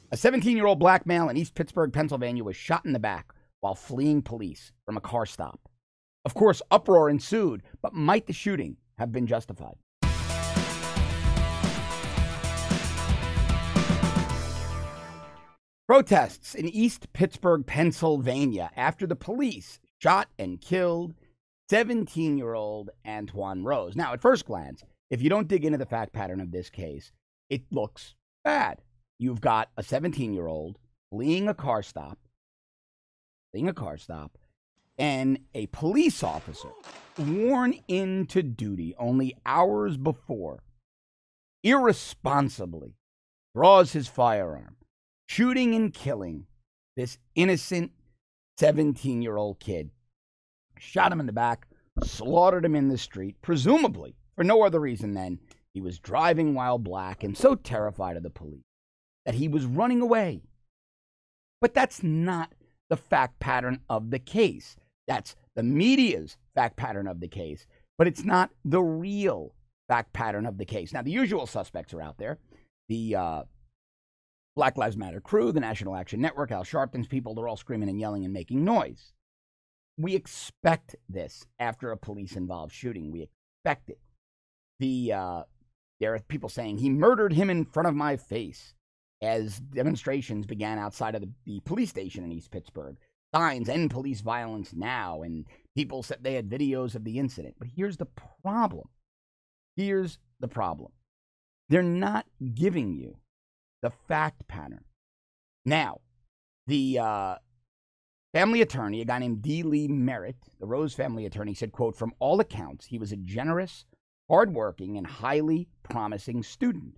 A 17-year-old black male in East Pittsburgh, Pennsylvania was shot in the back while fleeing police from a car stop. Of course, uproar ensued, but might the shooting have been justified? Protests in East Pittsburgh, Pennsylvania after the police shot and killed 17-year-old Antoine Rose. Now, at first glance, if you don't dig into the fact pattern of this case, it looks bad. You've got a 17-year-old fleeing a car stop, and a police officer sworn into duty only hours before irresponsibly draws his firearm, shooting and killing this innocent 17-year-old kid. Shot him in the back, slaughtered him in the street, presumably for no other reason than he was driving while black and so terrified of the police that he was running away. But that's not the fact pattern of the case. That's the media's fact pattern of the case, but it's not the real fact pattern of the case. Now, the usual suspects are out there. The Black Lives Matter crew, the National Action Network, Al Sharpton's people, they're all screaming and yelling and making noise. We expect this after a police-involved shooting. We expect it. There are people saying, he murdered him in front of my face, as demonstrations began outside of the police station in East Pittsburgh. Signs, end police violence now, and people said they had videos of the incident. But here's the problem. They're not giving you the fact pattern. Now, the family attorney, a guy named D. Lee Merritt, the Rose family attorney, said, quote, from all accounts, he was a generous, hardworking, and highly promising student.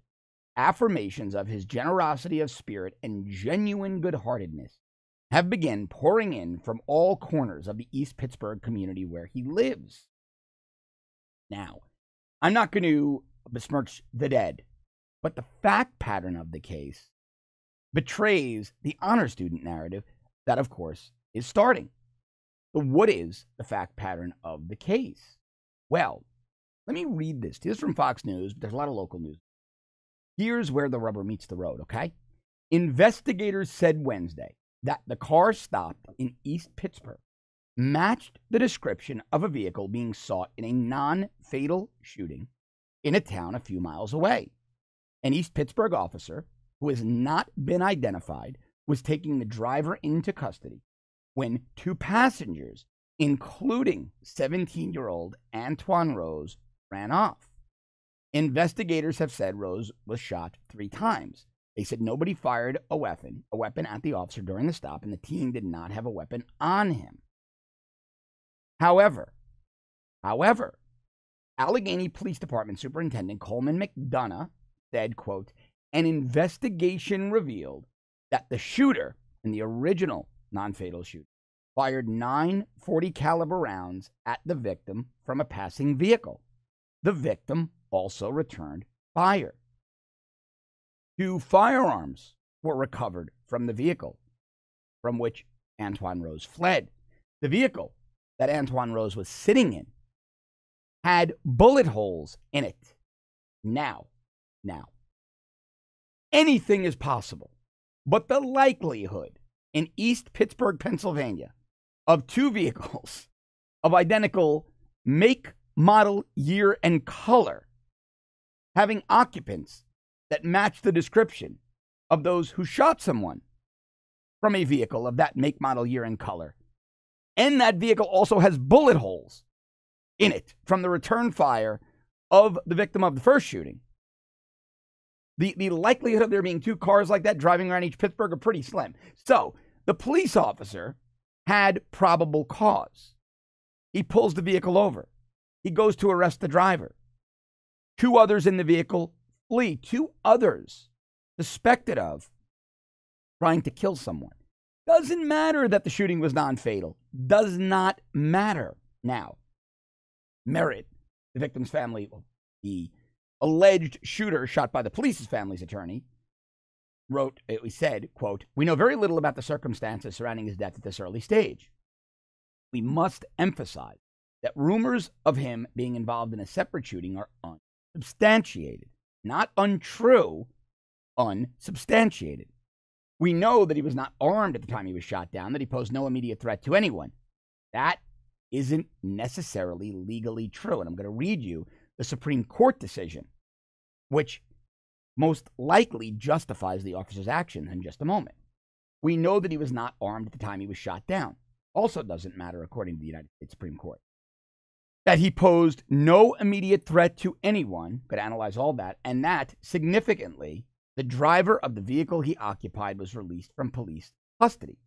Affirmations of his generosity of spirit and genuine good-heartedness have begun pouring in from all corners of the East Pittsburgh community where he lives. Now, I'm not going to besmirch the dead, but the fact pattern of the case betrays the honor student narrative that, of course, is starting. So what is the fact pattern of the case? Well, let me read this. This is from Fox News, but there's a lot of local news. Here's where the rubber meets the road, okay? Investigators said Wednesday that the car stopped in East Pittsburgh matched the description of a vehicle being sought in a non-fatal shooting in a town a few miles away. An East Pittsburgh officer, who has not been identified, was taking the driver into custody when two passengers, including 17-year-old Antoine Rose, ran off. Investigators have said Rose was shot 3 times. They said nobody fired a weapon at the officer during the stop, and the teen did not have a weapon on him. However, Allegheny Police Department Superintendent Coleman McDonough said, quote, an investigation revealed that the shooter in the original non-fatal shooting fired 9 .40 caliber rounds at the victim from a passing vehicle. The victim also returned fire. 2 firearms were recovered from the vehicle from which Antoine Rose fled. The vehicle that Antoine Rose was sitting in had bullet holes in it. Now, anything is possible, but the likelihood in East Pittsburgh, Pennsylvania, of 2 vehicles of identical make, model, year, and color having occupants that match the description of those who shot someone from a vehicle of that make, model, year, and color, and that vehicle also has bullet holes in it from the return fire of the victim of the first shooting, the likelihood of there being 2 cars like that driving around East Pittsburgh are pretty slim. So the police officer had probable cause. He pulls the vehicle over. He goes to arrest the driver. 2 others in the vehicle flee. 2 others suspected of trying to kill someone. Doesn't matter that the shooting was non-fatal. Does not matter. Now, Merritt, the victim's family, the alleged shooter shot by the police's family's attorney, wrote, he said, quote, we know very little about the circumstances surrounding his death at this early stage. We must emphasize that rumors of him being involved in a separate shooting are unsubstantiated. Not untrue, unsubstantiated. We know that he was not armed at the time he was shot down, that he posed no immediate threat to anyone. That isn't necessarily legally true. And I'm going to read you the Supreme Court decision, which most likely justifies the officer's actions in just a moment. We know that he was not armed at the time he was shot down. Also doesn't matter according to the United States Supreme Court. That he posed no immediate threat to anyone, could analyze all that, and that, significantly, the driver of the vehicle he occupied was released from police custody.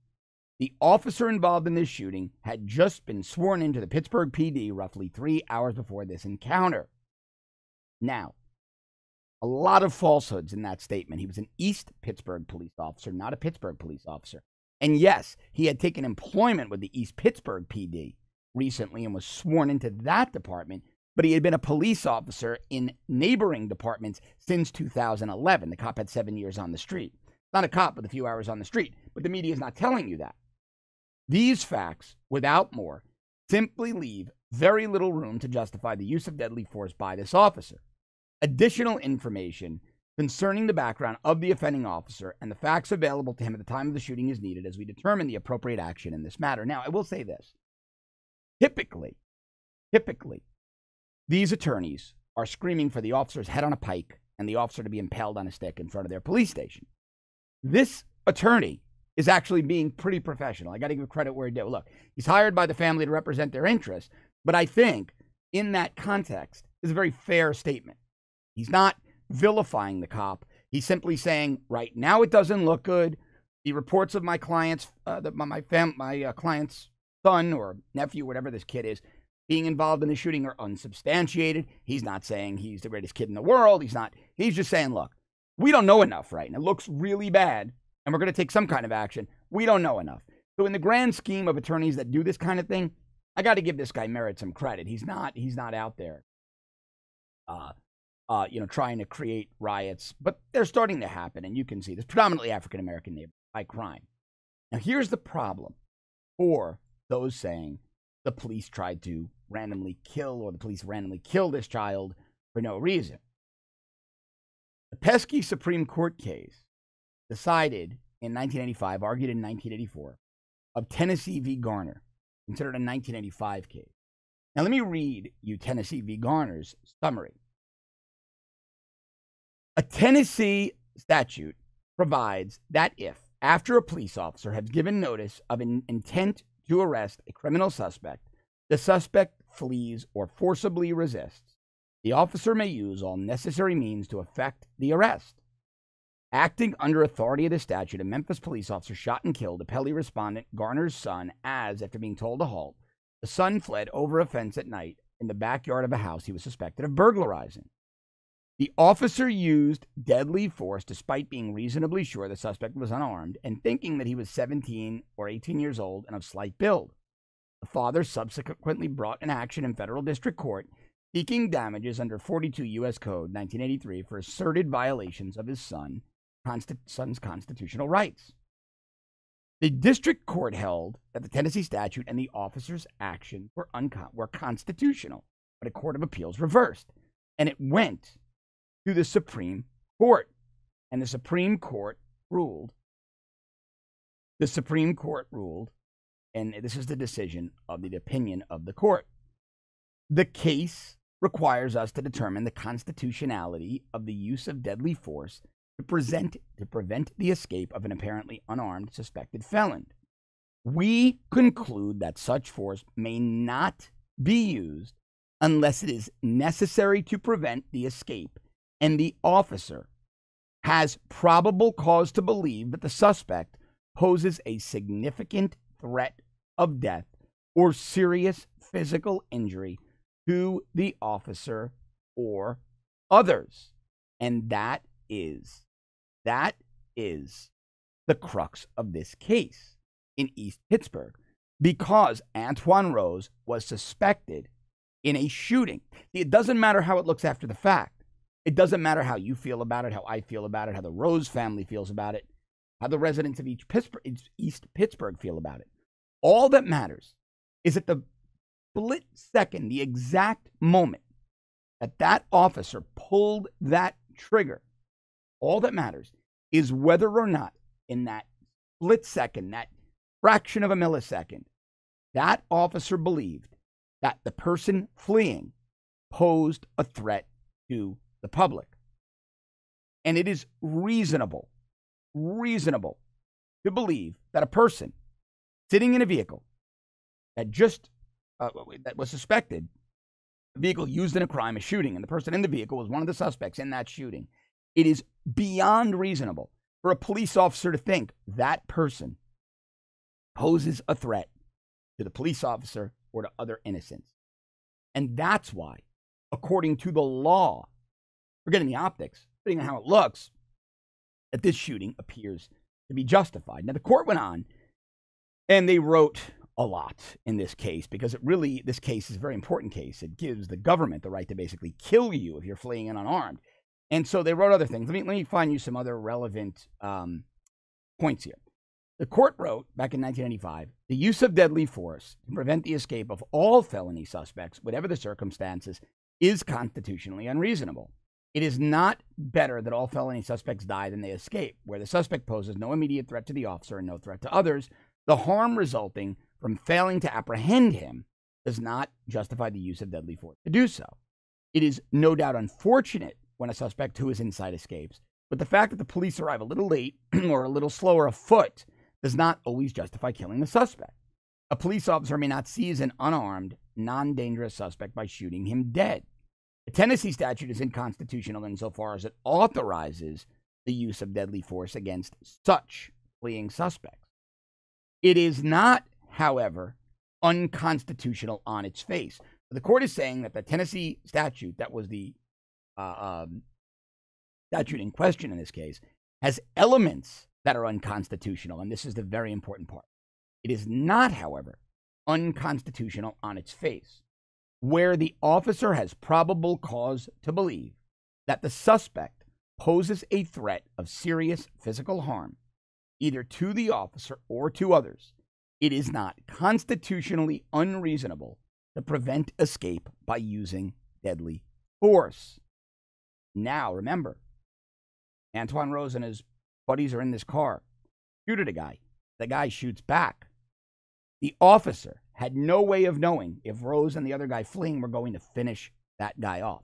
The officer involved in this shooting had just been sworn into the Pittsburgh PD roughly 3 hours before this encounter. Now, a lot of falsehoods in that statement. He was an East Pittsburgh police officer, not a Pittsburgh police officer. And yes, he had taken employment with the East Pittsburgh PD recently and was sworn into that department, but he had been a police officer in neighboring departments since 2011. The cop had 7 years on the street. Not a cop with a few hours on the street, but the media is not telling you that. These facts, without more, simply leave very little room to justify the use of deadly force by this officer. Additional information concerning the background of the offending officer and the facts available to him at the time of the shooting is needed as we determine the appropriate action in this matter. Now, I will say this. Typically, these attorneys are screaming for the officer's head on a pike and the officer to be impaled on a stick in front of their police station. This attorney is actually being pretty professional. I got to give credit where he did. Look, he's hired by the family to represent their interests, but I think in that context is a very fair statement. He's not vilifying the cop. He's simply saying, right now it doesn't look good. The reports of my client's, my client's son or nephew, whatever this kid is, being involved in the shooting are unsubstantiated. He's not saying he's the greatest kid in the world. He's just saying, look, we don't know enough right now. It looks really bad, and we're going to take some kind of action. We don't know enough. So in the grand scheme of attorneys that do this kind of thing, I got to give this guy Merritt some credit. He's not out there, trying to create riots, but they're starting to happen, and you can see this predominantly African-American neighborhood high crime. Now, here's the problem for those saying the police tried to randomly kill or the police randomly killed this child for no reason. The pesky Supreme Court case decided in 1985, argued in 1984, of Tennessee v. Garner, considered a 1985 case. Now, let me read you Tennessee v. Garner's summary. A Tennessee statute provides that if, after a police officer has given notice of an intent to arrest a criminal suspect, the suspect flees or forcibly resists, the officer may use all necessary means to effect the arrest. Acting under authority of the statute, a Memphis police officer shot and killed appellee respondent Garner's son as, after being told to halt, the son fled over a fence at night in the backyard of a house he was suspected of burglarizing. The officer used deadly force despite being reasonably sure the suspect was unarmed and thinking that he was 17 or 18 years old and of slight build. The father subsequently brought an action in federal district court seeking damages under 42 U.S. Code 1983 for asserted violations of his son's constitutional rights. The district court held that the Tennessee statute and the officer's actions were constitutional, but a court of appeals reversed, and it went to the Supreme Court, and the Supreme Court ruled. And this is the decision of the opinion of the court. The case requires us to determine the constitutionality of the use of deadly force to prevent the escape of an apparently unarmed suspected felon. We conclude that such force may not be used unless it is necessary to prevent the escape and the officer has probable cause to believe that the suspect poses a significant threat of death or serious physical injury to the officer or others. And that is the crux of this case in East Pittsburgh, because Antoine Rose was suspected in a shooting. It doesn't matter how it looks after the fact. It doesn't matter how you feel about it, how I feel about it, how the Rose family feels about it, how the residents of East Pittsburgh feel about it. All that matters is at the split second, the exact moment that that officer pulled that trigger, all that matters is whether or not in that split second, that fraction of a millisecond, that officer believed that the person fleeing posed a threat to the public. And it is reasonable to believe that a person sitting in a vehicle that that was suspected, a vehicle used in a crime, a shooting, and the person in the vehicle was one of the suspects in that shooting, it is beyond reasonable for a police officer to think that person poses a threat to the police officer or to other innocents. And that's why, according to the law, forgetting the optics, forgetting how it looks, that this shooting appears to be justified. Now, the court went on, and they wrote a lot in this case, because this case is a very important case. It gives the government the right to basically kill you if you're fleeing in unarmed. And so they wrote other things. Let me find you some other relevant points here. The court wrote back in 1995, the use of deadly force to prevent the escape of all felony suspects, whatever the circumstances, is constitutionally unreasonable. It is not better that all felony suspects die than they escape. Where the suspect poses no immediate threat to the officer and no threat to others, the harm resulting from failing to apprehend him does not justify the use of deadly force to do so. It is no doubt unfortunate when a suspect who is inside escapes, but the fact that the police arrive a little late or a little slower afoot does not always justify killing the suspect. A police officer may not seize an unarmed, non-dangerous suspect by shooting him dead. The Tennessee statute is unconstitutional insofar as it authorizes the use of deadly force against such fleeing suspects. It is not, however, unconstitutional on its face. The court is saying that the Tennessee statute, that was the statute in question in this case, has elements that are unconstitutional, and this is the very important part. It is not, however, unconstitutional on its face, where the officer has probable cause to believe that the suspect poses a threat of serious physical harm, either to the officer or to others. It is not constitutionally unreasonable to prevent escape by using deadly force. Now, remember, Antoine Rose and his buddies are in this car, shoot at a guy. The guy shoots back. The officer had no way of knowing if Rose and the other guy fleeing were going to finish that guy off.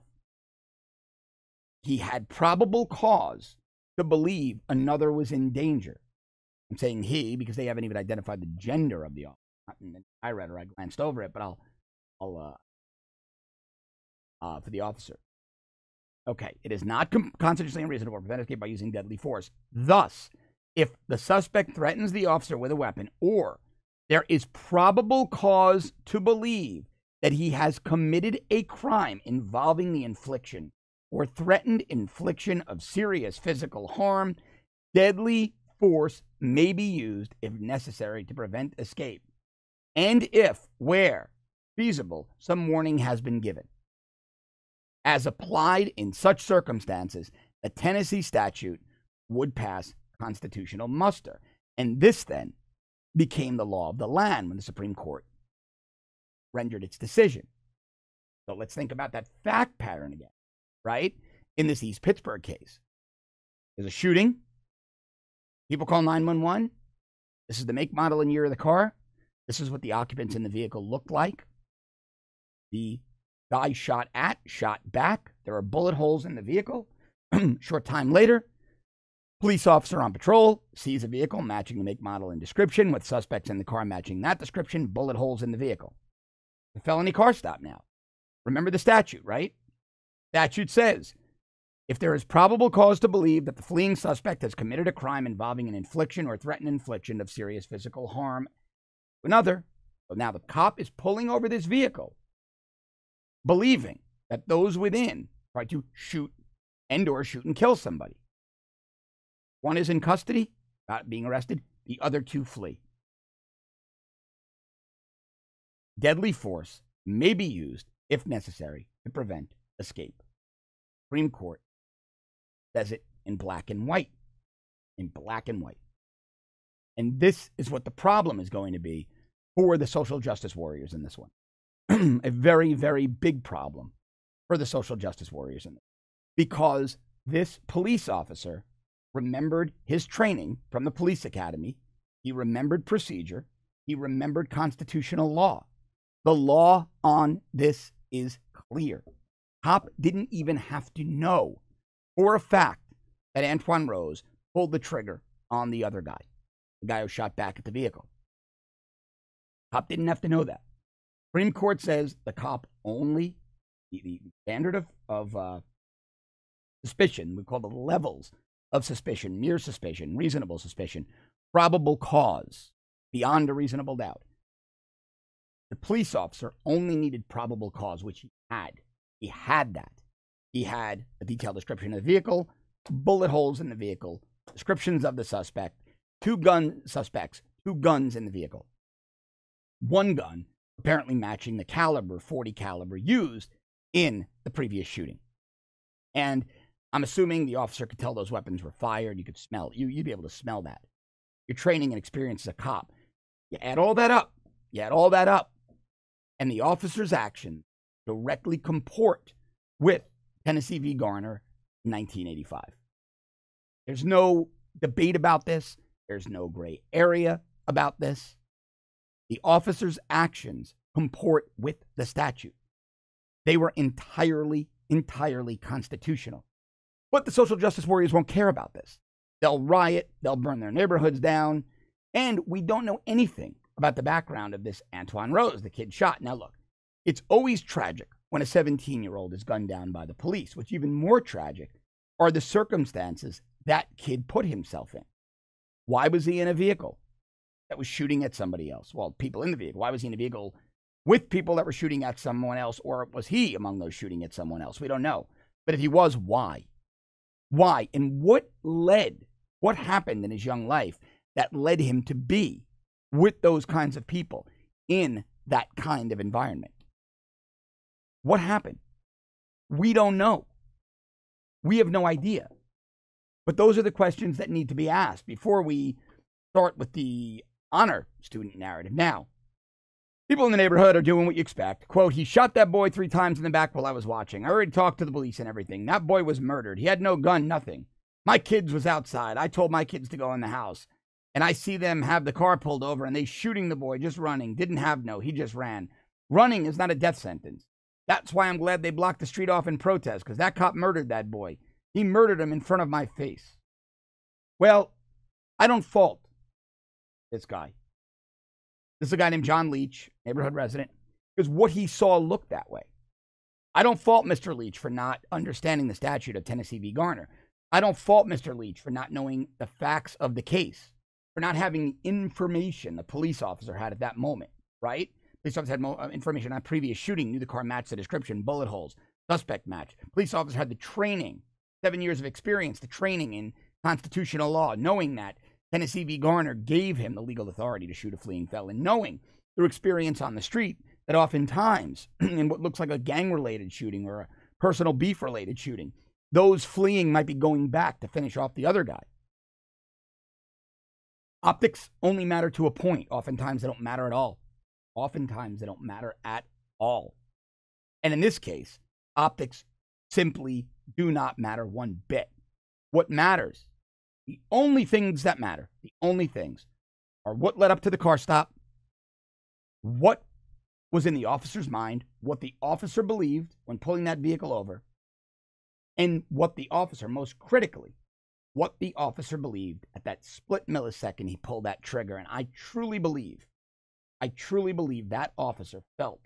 He had probable cause to believe another was in danger. I'm saying he because they haven't even identified the gender of the officer. I read or I glanced over it, but I'll for the officer. Okay, it is not constitutionally unreasonable to prevent escape by using deadly force. Thus, if the suspect threatens the officer with a weapon, or there is probable cause to believe that he has committed a crime involving the infliction or threatened infliction of serious physical harm, deadly force may be used if necessary to prevent escape, and if, where feasible, some warning has been given. As applied in such circumstances, the Tennessee statute would pass constitutional muster. And this then became the law of the land when the Supreme Court rendered its decision. So let's think about that fact pattern again, right? In this East Pittsburgh case, there's a shooting. People call 911. This is the make, model, and year of the car. This is what the occupants in the vehicle looked like. The guy shot back. There are bullet holes in the vehicle. Short time later, police officer on patrol sees a vehicle matching the make, model, and description with suspects in the car matching that description, bullet holes in the vehicle. The felony car stop now. Remember the statute, right? Statute says, if there is probable cause to believe that the fleeing suspect has committed a crime involving an infliction or threatened infliction of serious physical harm to another. So now the cop is pulling over this vehicle, believing that those within try to shoot and/or shoot and kill somebody. One is in custody, being arrested. The other two flee. Deadly force may be used, if necessary, to prevent escape. Supreme Court says it in black and white. In black and white. And this is what the problem is going to be for the social justice warriors in this one. A very, very big problem for the social justice warriors in this. Because this police officer remembered his training from the police academy. He remembered procedure. He remembered constitutional law. The law on this is clear. Cop didn't even have to know for a fact that Antoine Rose pulled the trigger on the other guy, the guy who shot back at the vehicle. Cop didn't have to know that. Supreme Court says the cop only, the standard of suspicion, we call the levels of suspicion, mere suspicion, reasonable suspicion, probable cause, beyond a reasonable doubt. The police officer only needed probable cause, which he had. He had that. He had a detailed description of the vehicle, bullet holes in the vehicle, descriptions of the suspect, two guns in the vehicle. One gun apparently matching the caliber, .40 caliber used in the previous shooting. And I'm assuming the officer could tell those weapons were fired. You could smell it. You'd be able to smell that. Your training and experience as a cop. You add all that up. And the officer's actions directly comport with Tennessee v. Garner in 1985. There's no debate about this. There's no gray area about this. The officer's actions comport with the statute. They were entirely constitutional. But the social justice warriors won't care about this. They'll riot, they'll burn their neighborhoods down, and we don't know anything about the background of this Antoine Rose, the kid shot. Now look, it's always tragic when a 17-year-old is gunned down by the police. What's even more tragic are the circumstances that kid put himself in. Why was he in a vehicle that was shooting at somebody else? Well, people in the vehicle. Why was he in a vehicle with people that were shooting at someone else? Or was he among those shooting at someone else? We don't know. But if he was, why? Why? And what happened in his young life that led him to be with those kinds of people in that kind of environment? What happened? We don't know. We have no idea. But those are the questions that need to be asked before we start with the honor student narrative. Now, people in the neighborhood are doing what you expect. Quote, he shot that boy 3 times in the back while I was watching. I already talked to the police and everything. That boy was murdered. He had no gun, nothing. My kids was outside. I told my kids to go in the house. And I see them have the car pulled over and they shooting the boy, just running. Didn't have no, he just ran. Running is not a death sentence. That's why I'm glad they blocked the street off in protest, because that cop murdered that boy. He murdered him in front of my face. Well, I don't fault this guy. This is a guy named John Leach, neighborhood resident, because what he saw looked that way. I don't fault Mr. Leach for not understanding the statute of Tennessee v. Garner. I don't fault Mr. Leach for not knowing the facts of the case, for not having the information the police officer had at that moment, right? Police officer had information on previous shooting, knew the car matched the description, bullet holes, suspect match. Police officer had the training, 7 years of experience, the training in constitutional law, knowing that Tennessee v. Garner gave him the legal authority to shoot a fleeing felon, knowing through experience on the street that oftentimes in what looks like a gang-related shooting or a personal beef-related shooting, those fleeing might be going back to finish off the other guy. Optics only matter to a point. Oftentimes, they don't matter at all. Oftentimes, they don't matter at all. And in this case, optics simply do not matter one bit. What matters, the only things that matter, the only things, are what led up to the car stop, what was in the officer's mind, what the officer believed when pulling that vehicle over, and what the officer, most critically, what the officer believed at that split millisecond he pulled that trigger. And I truly believe that officer felt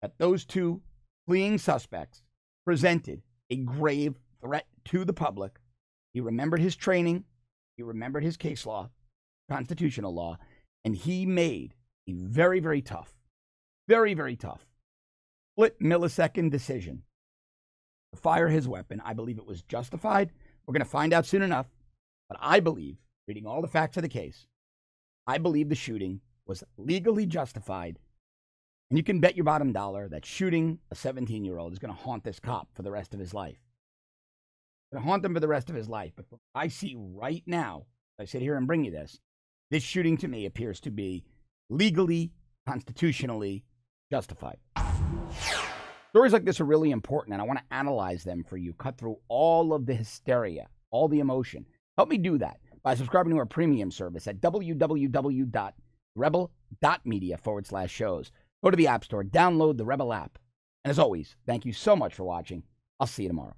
that those two fleeing suspects presented a grave threat to the public. He remembered his training, he remembered his case law, constitutional law, and he made a very, very tough, split millisecond decision to fire his weapon. I believe it was justified. We're going to find out soon enough. But I believe, reading all the facts of the case, I believe the shooting was legally justified. And you can bet your bottom dollar that shooting a 17-year-old is going to haunt this cop for the rest of his life. It's going to haunt him for the rest of his life. But what I see right now, I sit here and bring you this shooting to me appears to be legally, constitutionally justified. Stories like this are really important, and I want to analyze them for you, cut through all of the hysteria, all the emotion, Help me do that by subscribing to our premium service at www.rebel.media/shows. Go to the App Store, download the Rebel app. And as always, thank you so much for watching. I'll see you tomorrow.